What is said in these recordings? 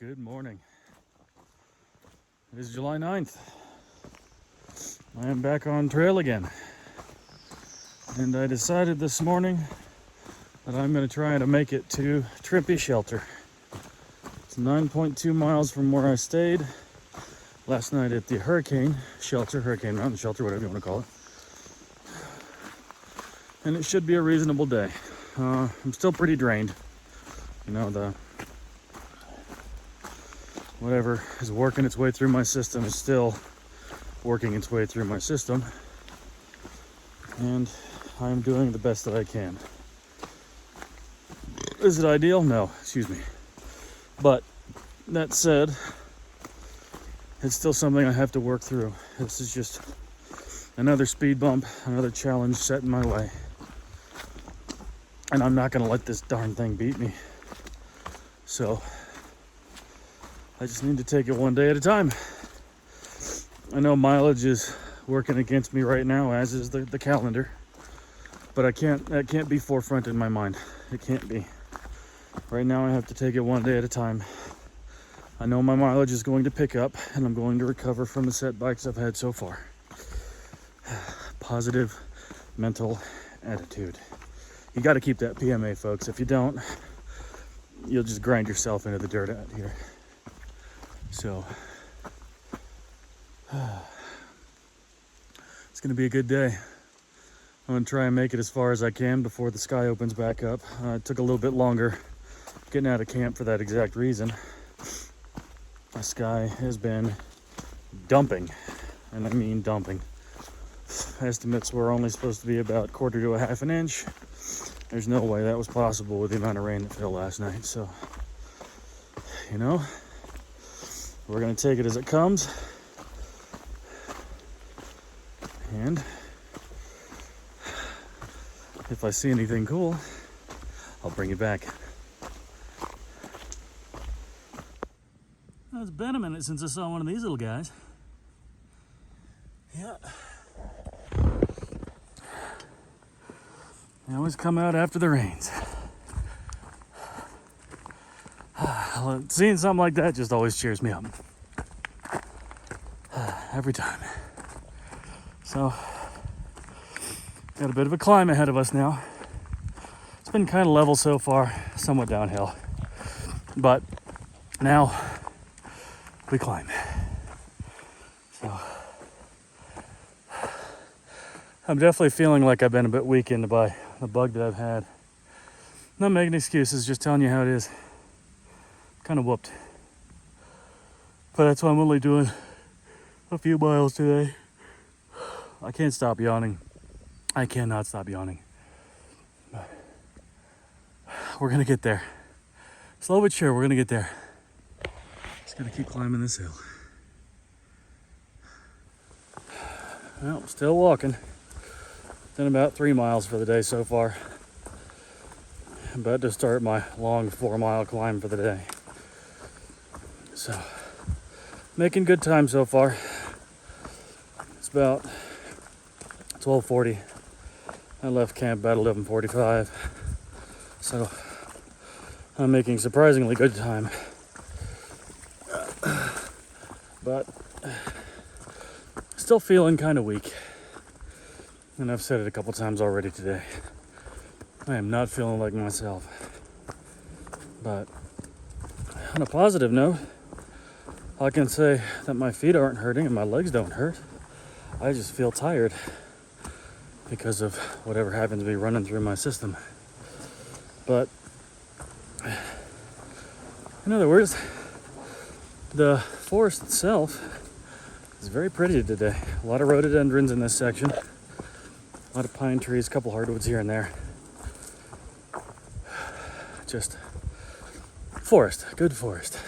Good morning. It is July 9th. I am back on trail again. And I decided this morning that I'm going to try to make it to Trippy Shelter. It's 9.2 miles from where I stayed last night at the Hurricane Mountain Shelter, whatever you want to call it. And it should be a reasonable day. I'm still pretty drained. You know, the whatever is working its way through my system is still working its way through my system. And I'm doing the best that I can. Is it ideal? No, excuse me. But that said, it's still something I have to work through. This is just another speed bump, another challenge set in my way. And I'm not gonna let this darn thing beat me. So I just need to take it one day at a time. I know mileage is working against me right now, as is the calendar. But that can't be forefront in my mind. It can't be. Right now I have to take it one day at a time. I know my mileage is going to pick up and I'm going to recover from the setbacks I've had so far. Positive mental attitude. You got to keep that PMA, folks. If you don't, you'll just grind yourself into the dirt out here. So, it's going to be a good day. I'm going to try and make it as far as I can before the sky opens back up. It took a little bit longer getting out of camp for that exact reason. The sky has been dumping, and I mean dumping. Estimates were only supposed to be about quarter to a half an inch. There's no way that was possible with the amount of rain that fell last night. So, you know, we're going to take it as it comes. And if I see anything cool, I'll bring it back. Well, it's been a minute since I saw one of these little guys. Yeah. They always come out after the rains. Seeing something like that just always cheers me up. Every time. So, got a bit of a climb ahead of us now. It's been kind of level so far, somewhat downhill. But now we climb. So, I'm definitely feeling like I've been a bit weakened by the bug that I've had. Not making excuses, just telling you how it is. Kind of whooped. But that's why I'm only doing a few miles today. I can't stop yawning. I cannot stop yawning. But we're gonna get there. Slow but sure, we're gonna get there. Just gotta keep climbing this hill. Well, still walking. Done about 3 miles for the day so far. I'm about to start my long 4-mile climb for the day. So, making good time so far. It's about 12:40. I left camp about 11:45. So, I'm making surprisingly good time. But, still feeling kind of weak. And I've said it a couple times already today. I am not feeling like myself. But, on a positive note, I can say that my feet aren't hurting and my legs don't hurt. I just feel tired because of whatever happens to be running through my system. But in other words, the forest itself is very pretty today. A lot of rhododendrons in this section. A lot of pine trees, a couple hardwoods here and there. Just forest, good forest.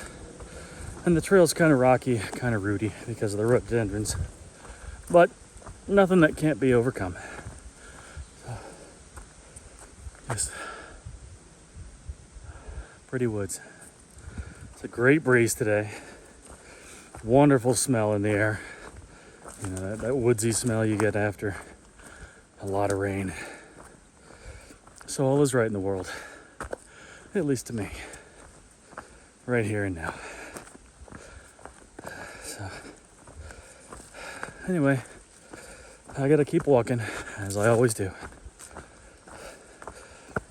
And the trail's kind of rocky, kind of rooty because of the rhododendrons. But nothing that can't be overcome. So, just pretty woods. It's a great breeze today. Wonderful smell in the air. You know, that woodsy smell you get after a lot of rain. So all is right in the world. At least to me. Right here and now. So, anyway, I gotta keep walking, as I always do.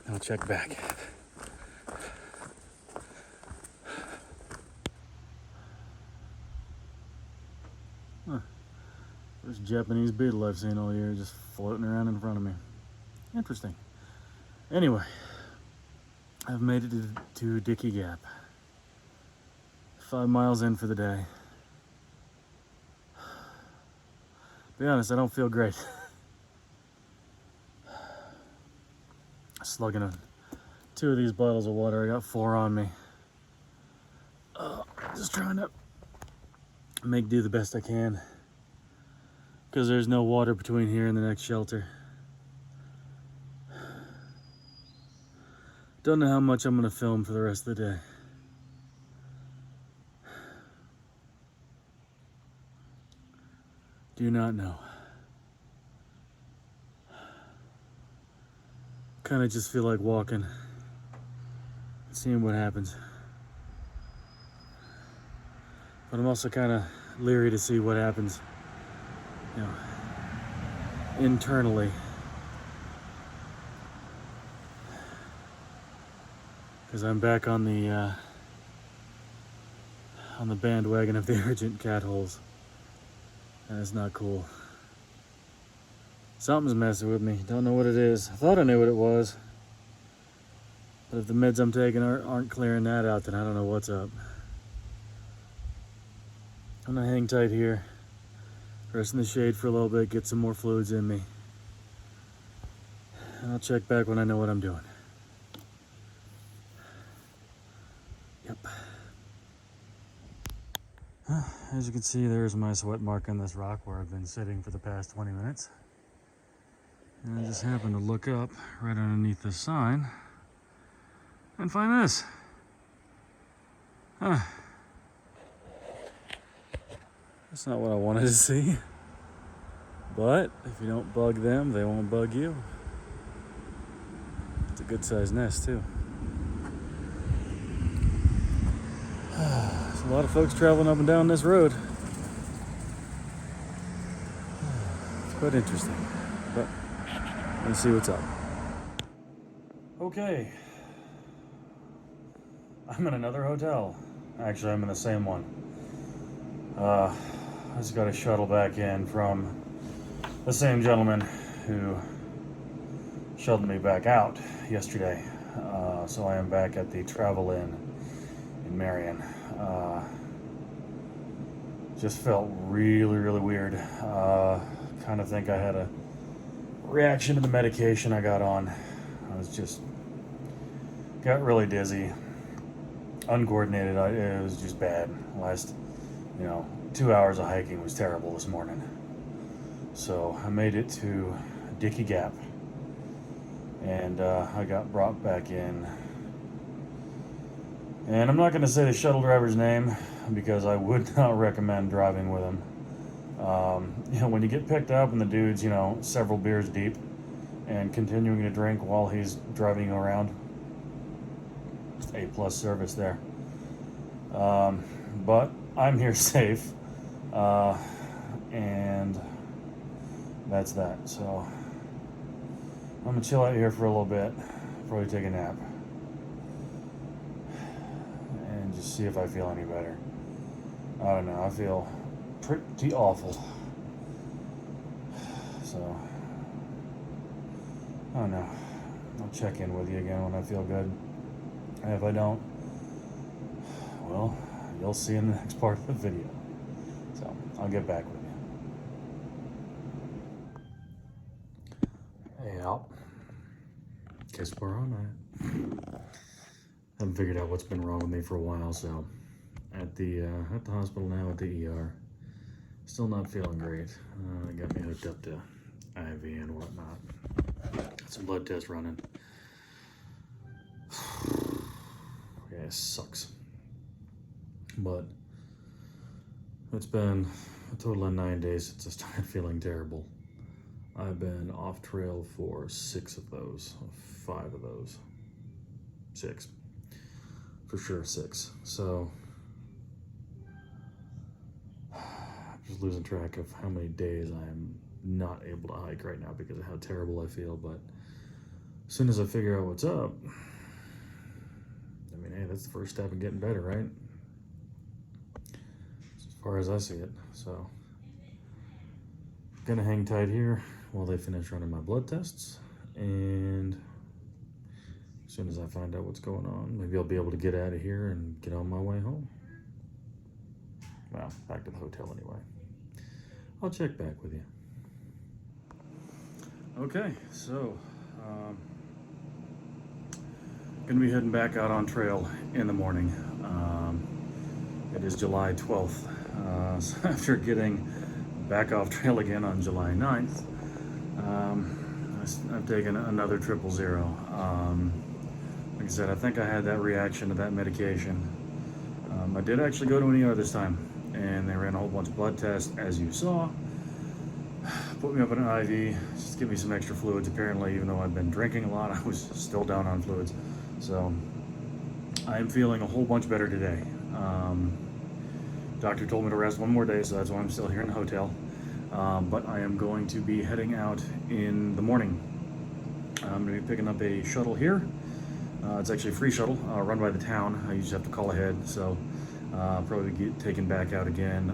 I'll check back. Huh. First Japanese beetle I've seen all year just floating around in front of me. Interesting. Anyway, I've made it to Dickey Gap. 5 miles in for the day. Be honest, I don't feel great. Slugging 2 of these bottles of water. I got 4 on me. Just trying to make do the best I can, because there's no water between here and the next shelter. Don't know how much I'm going to film for the rest of the day. Do not know. Kind of just feel like walking, seeing what happens. But I'm also kind of leery to see what happens, you know, internally. Because I'm back on the bandwagon of the urgent cat holes. And it's not cool. Something's messing with me. Don't know what it is. I thought I knew what it was. But if the meds I'm taking aren't clearing that out, then I don't know what's up. I'm gonna hang tight here. Rest in the shade for a little bit, get some more fluids in me. And I'll check back when I know what I'm doing. Yep. As you can see, there's my sweat mark on this rock where I've been sitting for the past 20 minutes. And I just happened to look up right underneath this sign and find this. Huh. That's not what I wanted to see. But if you don't bug them, they won't bug you. It's a good sized nest too. There's a lot of folks traveling up and down this road. It's quite interesting. But let's see what's up. Okay. I'm in another hotel. Actually, I'm in the same one. I just got a shuttle back in from the same gentleman who shuttled me back out yesterday. So I am back at the Travel Inn in Marion. Just felt really, really weird. Kind of think I had a reaction to the medication I got on. Got really dizzy, uncoordinated. It was just bad. Last, 2 hours of hiking was terrible this morning. So I made it to Dickey Gap, and I got brought back in. And I'm not going to say the shuttle driver's name because I would not recommend driving with him. When you get picked up and the dude's, several beers deep and continuing to drink while he's driving you around, A+ service there. But I'm here safe, and that's that. So I'm gonna chill out here for a little bit, probably take a nap, and just see if I feel any better. I don't know, I feel pretty awful. So, I don't know. I'll check in with you again when I feel good. And if I don't, well, you'll see in the next part of the video. So, I'll get back with you. Hey, Al. Guess we're on that. Haven't figured out what's been wrong with me for a while, so at the hospital now at the ER. Still not feeling great. Got me hooked up to IV and whatnot. Got some blood tests running. Yeah, it sucks. But it's been a total of 9 days since I started feeling terrible. I've been off trail for 6 of those, 5 of those. 6. For sure 6. So losing track of how many days I am not able to hike right now because of how terrible I feel. But as soon as I figure out what's up, I mean, hey, that's the first step in getting better, right? As far as I see it. So, gonna hang tight here while they finish running my blood tests, and as soon as I find out what's going on, maybe I'll be able to get out of here and get on my way home. Well, back to the hotel anyway. I'll check back with you. Okay, so gonna be heading back out on trail in the morning. It is July 12th. So after getting back off trail again on July 9th, I've taken another 000. Like I said, I think I had that reaction to that medication. I did actually go to an ER this time, and they ran a whole bunch of blood tests, as you saw. Put me up in an IV, just to give me some extra fluids. Apparently, even though I've been drinking a lot, I was still down on fluids. So I am feeling a whole bunch better today. Doctor told me to rest one more day, so that's why I'm still here in the hotel. But I am going to be heading out in the morning. I'm going to be picking up a shuttle here. It's actually a free shuttle run by the town. I usually have to call ahead, so I'll probably get taken back out again.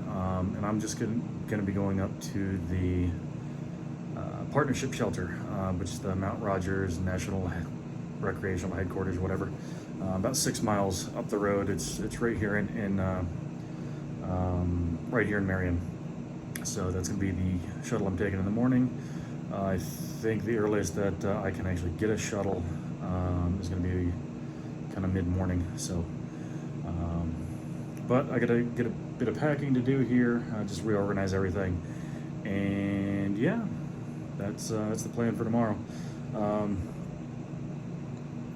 And I'm just going to be going up to the partnership shelter, which is the Mount Rogers National Recreational Headquarters, whatever. About 6 miles up the road. It's right here right here in Marion. So that's going to be the shuttle I'm taking in the morning. I think the earliest that I can actually get a shuttle is going to be kind of mid-morning. So, but I got to get a bit of packing to do here, just reorganize everything, and yeah, that's the plan for tomorrow.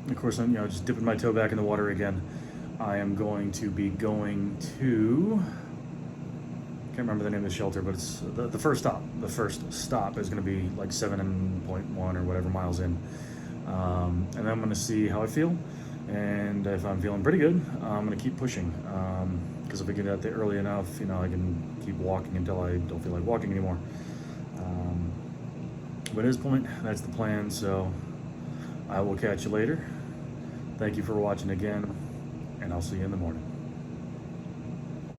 Of course, I'm just dipping my toe back in the water again. I am going to be going to, can't remember the name of the shelter, but it's the first stop. The first stop is going to be like 7.1 or whatever miles in. And then I'm going to see how I feel. And if I'm feeling pretty good, I'm going to keep pushing. Because if I get out there early enough, I can keep walking until I don't feel like walking anymore. But at this point, that's the plan. So I will catch you later. Thank you for watching again, and I'll see you in the morning.